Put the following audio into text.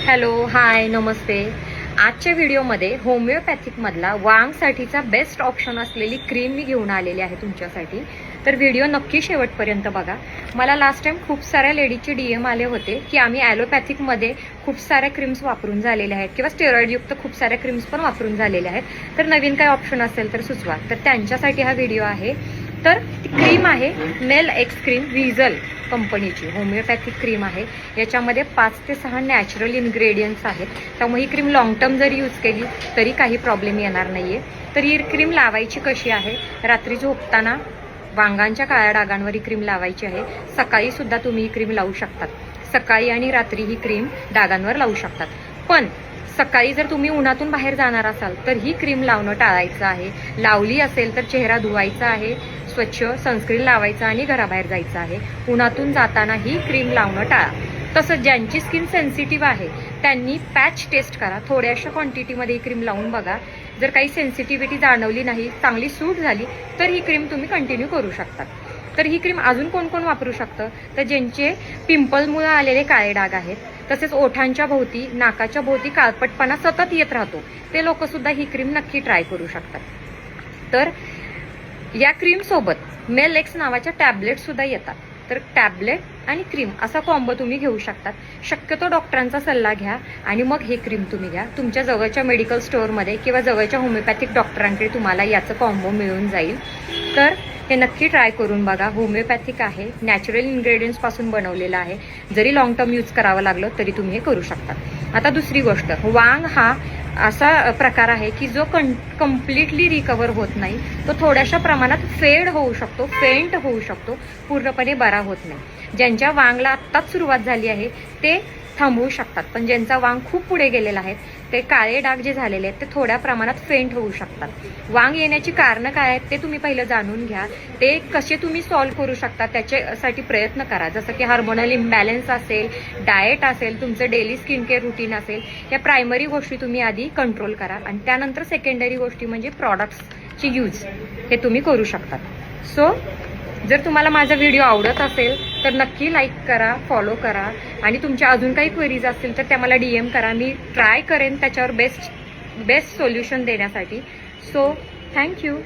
Hello hi नमस्ते. आजच्या व्हिडिओमध्ये होमिओपॅथिकमधला वांगसाठीचा best option असलेली क्रीम मी घेऊन आलेली आहे तुमच्यासाठी. तर व्हिडिओ नक्की शेवटपर्यंत बघा. मला लास्ट टाइम खूप साऱ्या लेडीजचे DM आले होते की आम्ही ॲलोपॅथिकमध्ये खूप साऱ्या क्रीम्स वापरून झालेल्या आहेत किंवा स्टेरॉइडयुक्त खूप साऱ्या क्रीम्स पण वापरून झालेल्या आहेत. तर नवीन काही ऑप्शन असेल तर सुचवा. तर त्यांच्यासाठी हा व्हिडिओ आहे. तर ती क्रीम आहे मेल एक्स क्रीम व्हिजल कंपनीची होमिओपॅथिक क्रीम आहे. याच्यामध्ये 5 ते 6 नॅचरल इन्ग्रेडियंट्स आहेत. त्यामुळे ही क्रीम लॉंग टर्म जरी यूज केली तरी काही प्रॉब्लेम येणार नाहीये. तर ही क्रीम लावायची कशी आहे? रात्री झोपताना वांगांच्या काळ्या डागांवर ही क्रीम लावायची आहे. सकाळी सुद्धा तुम्ही ही क्रीम लावू शकतात. सकाळी आणि रात्री ही क्रीम डागांवर लावू शकतात. पण सकाळी जर तुम्ही उन्हातून बाहेर जाणार असाल तर ही क्रीम लावणं टाळायचं आहे. लावली असेल तर चेहरा धुवायचा आहे, स्वच्छ सनस्क्रीन लावायचं आणि घराबाहेर जायचं आहे. उन्हातून जाताना ही क्रीम लावणं टाळा. तसंच ज्यांची स्किन सेन्सिटिव्ह आहे त्यांनी पॅच टेस्ट करा. थोड्याशा क्वांटिटीमध्ये ही क्रीम लावून बघा. जर काही सेन्सिटिव्हिटी जाणवली नाही, चांगली सूट झाली तर ही क्रीम तुम्ही कंटिन्यू करू शकता. तर ही क्रीम अजून कोण कोण वापरू शकतं? तर ज्यांचे पिंपलमुळे आलेले काळे डाग आहेत, तसेच ओठांच्या भोवती नाकाच्या भोवती काळपटपणा सतत येत राहतो, ते लोक सुद्धा ही क्रीम नक्की ट्राय करू शकतात. तर या क्रीम सोबत मेल एक्स नावाच्या टॅबलेट सुद्धा येतात. तर टॅबलेट आणि क्रीम असा कॉम्बो तुम्ही घेऊ शकतात. शक्यतो डॉक्टरांचा सल्ला घ्या आणि मग हे क्रीम तुम्ही घ्या. तुमच्या जवळच्या मेडिकल स्टोअरमध्ये किंवा जवळच्या होमिओपॅथिक डॉक्टरांकडे तुम्हाला याचं कॉम्बो मिळून जाईल. तर हे नक्की ट्राय करून बघा. होमिओपॅथिक आहे, नॅचरल इन्ग्रेडियंट्स पासून बनवलेलं आहे. जरी लॉंग टर्म यूज करावं लागलं तरी तुम्ही हे करू शकता. आता दुसरी गोष्ट, वांग हा असा प्रकार आहे की जो कम्प्लिटली रिकवर होत नाही. तो थोड्याशा प्रमाणात फेड होऊ शकतो, फेंट होऊ शकतो, पूर्णपणे बरा होत नाही. ज्यांच्या वांगला आत्ताच सुरुवात झाली आहे ते थांबवू शकतात. पण ज्यांचा वांग खूप पुढे गेलेला आहे, ते काळे डाग जे झालेले आहेत ते थोड्या प्रमाणात फेंट होऊ शकतात. वांग येण्याची कारणं काय आहेत ते तुम्ही पहिलं जाणून घ्या. ते कसे तुम्ही सॉल्व्ह करू शकता त्याच्यासाठी प्रयत्न करा. जसं की हार्मोनल इम्बॅलन्स असेल, डाएट असेल, तुमचं डेली स्किन केअर रुटीन असेल, या प्रायमरी गोष्टी तुम्ही आधी कंट्रोल करा आणि त्यानंतर सेकंडरी गोष्टी म्हणजे प्रॉडक्ट्सची यूज हे तुम्ही करू शकता. सो जर तुम्हाला माझा व्हिडिओ आवडत असेल तर नक्की लाईक करा, फॉलो करा आणि तुमच्या अजून काही क्वेरीज असतील तर त्या मला DM करा. मी ट्राय करेन त्याच्यावर बेस्ट सोल्युशन देण्यासाठी. So thank you.